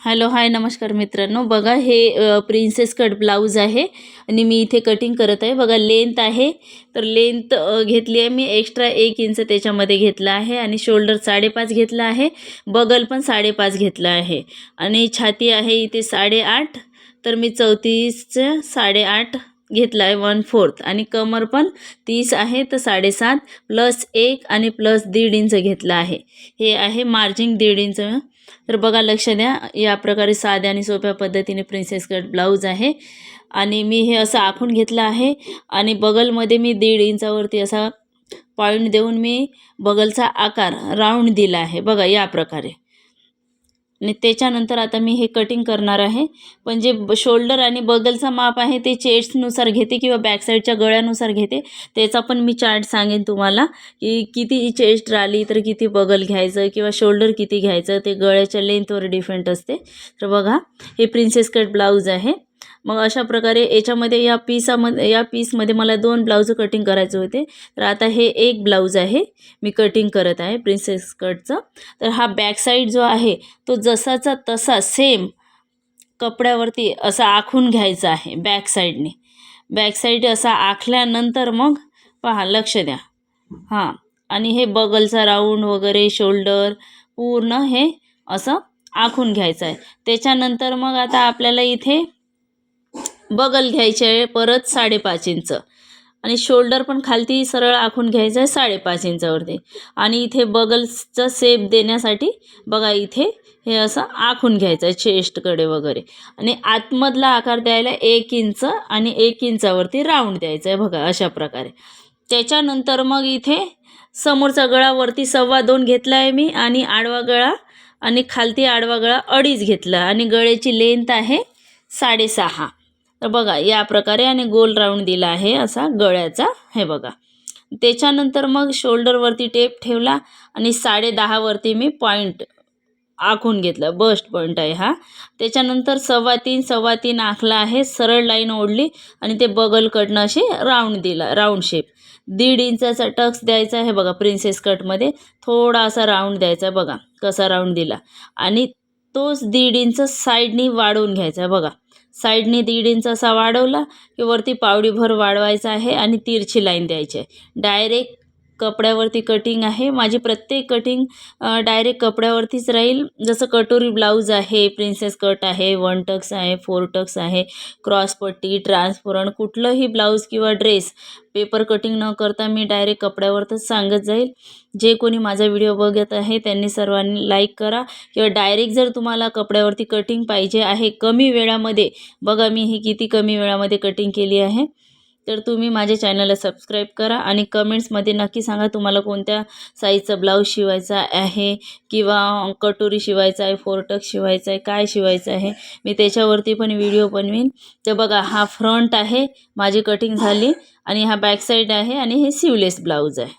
Hello hi नमस्कार मित्रांनो, बघा हे प्रिन्सेस कट ब्लाऊज आहे आणि मी इथे कटिंग करत आहे। बघा लेंथ आहे, तर लेंथ घेतली आहे मी एक्स्ट्रा 1 इंच त्याच्यामध्ये घेतला आहे आणि शोल्डर 5.5 घेतला आहे, बगल पण 5.5 घेतला आहे आणि छाती आहे इथे 8.5, तर मी 34चे 8.5 घेतला आहे 1/4 आणि कमर पण 30 आहे तर 7.5 प्लस 1 आणि प्लस 1.5 इंच घेतला आहे। हे आहे मार्जिन 1.5 इंच। तर बघा लक्ष द्या, या प्रकारे साध्या आणि सोप्या पद्धतीने प्रिन्सेस कट ब्लाऊज आहे आणि मी हे असं आखून घेतलं आहे आणि बगलमध्ये मी 1.5 इंचावरती असा पॉइंट देऊन मी बगलचा आकार राऊंड दिला आहे। बघा या प्रकारे आणि त्याच्यानंतर आता मी हे कटिंग करणार आहे। पण जे शोल्डर आणि बगलचा माप आहे ते चेस्टनुसार घेते किंवा बॅक साईडच्या गळ्यानुसार घेते, त्याचा पण मी चार्ट सांगेन तुम्हाला की किती चेस्ट राहिली तर किती बगल घ्यायचं किंवा शोल्डर किती घ्यायचं, ते गळ्याच्या लेंथवर डिपेंड असते। तर बघा हे प्रिन्सेस कट ब्लाऊज आहे। मग अशा प्रकारे याच्यामध्ये या पीसमध्ये मला 2 ब्लाऊज कटिंग करायचे होते। तर आता हे एक ब्लाऊज आहे मी कटिंग करत आहे प्रिन्सेस कटचं। तर हा बॅक साईड जो आहे तो जसाचा तसा सेम कपड्यावरती असा आखून घ्यायचा आहे बॅक साईडने। बॅक साईड असा आखल्यानंतर मग पहा लक्ष द्या, हां, आणि हे बगलचा राऊंड वगैरे शोल्डर पूर्ण हे असं आखून घ्यायचं आहे। त्याच्यानंतर मग आता आपल्याला इथे बगल घ्यायचे आहे परत 5.5 इंच आणि शोल्डर पण खालती सरळ आखून घ्यायचं आहे 5.5 इंचावरती आणि इथे बगलचा शेप देण्यासाठी बघा इथे हे असं आखून घ्यायचं आहे चेस्टकडे वगैरे आणि आतमधला आकार द्यायला 1 इंच आणि 1 इंचावरती राऊंड द्यायचं आहे बघा अशा प्रकारे। त्याच्यानंतर मग इथे समोरचा गळा वरती 2.25 घेतला आहे मी आणि आडवा गळा आणि खालती आडवा गळा 2.5 घेतला आणि गळ्याची लेंथ आहे 6.5। तर बघा या प्रकारे आणि गोल राऊंड दिला आहे असा गळ्याचा, हे बघा। त्याच्यानंतर मग शोल्डरवरती टेप ठेवला आणि 10.5 वरती मी पॉइंट आखून घेतला, बस्ट पॉइंट आहे हा। त्याच्यानंतर 3.25 आखला आहे, सरळ लाईन ओढली आणि ते बगलकडनं अशी राऊंड दिला, राऊंड शेप 1.5 इंचाचा टक्स द्यायचा आहे बघा। प्रिन्सेस कटमध्ये थोडा असा राऊंड द्यायचा, बघा कसा राऊंड दिला आणि तोच 1.5 इंच साईडनी वाढवून घ्यायचा आहे बघा। साईडने 1.5 इंच असा वाढवला की वरती पावडीभर वाढवायचा आहे आणि तिरछी लाईन द्यायची आहे। डायरेक्ट कपड्यावरती कटिंग आहे माझी, प्रत्येक कटिंग डायरेक्ट कपड्यावरतीच राहील। जसं कटोरी ब्लाऊज आहे, प्रिन्सेस कट आहे, 1 टक्स आहे, 4 टक्स आहे, क्रॉसपट्टी, ट्रान्सपरंट, कुठलंही ब्लाऊज किंवा ड्रेस पेपर कटिंग न करता मी डायरेक्ट कपड्यावरच सांगत जाईल। जे कोणी माझा व्हिडिओ बघत आहे त्यांनी सर्वांनी लाईक करा किंवा डायरेक्ट जर तुम्हाला कपड्यावरती कटिंग पाहिजे आहे कमी वेळामध्ये, बघा मी ही किती कमी वेळामध्ये कटिंग केली आहे, तर तुम्ही माझ्या चॅनलला सबस्क्राईब करा आणि कमेंट्समध्ये नक्की सांगा तुम्हाला कोणत्या साईजचा ब्लाऊज शिवायचा आहे किंवा कटोरी शिवायचा आहे, 4 टक्स शिवायचा आहे, काय शिवायचं आहे, मी त्याच्यावरती पण व्हिडिओ बनवीन। तर बघा हा फ्रंट आहे, माझी कटिंग झाली आणि हा बॅक साईड आहे आणि हे स्लीवलेस ब्लाऊज आहे।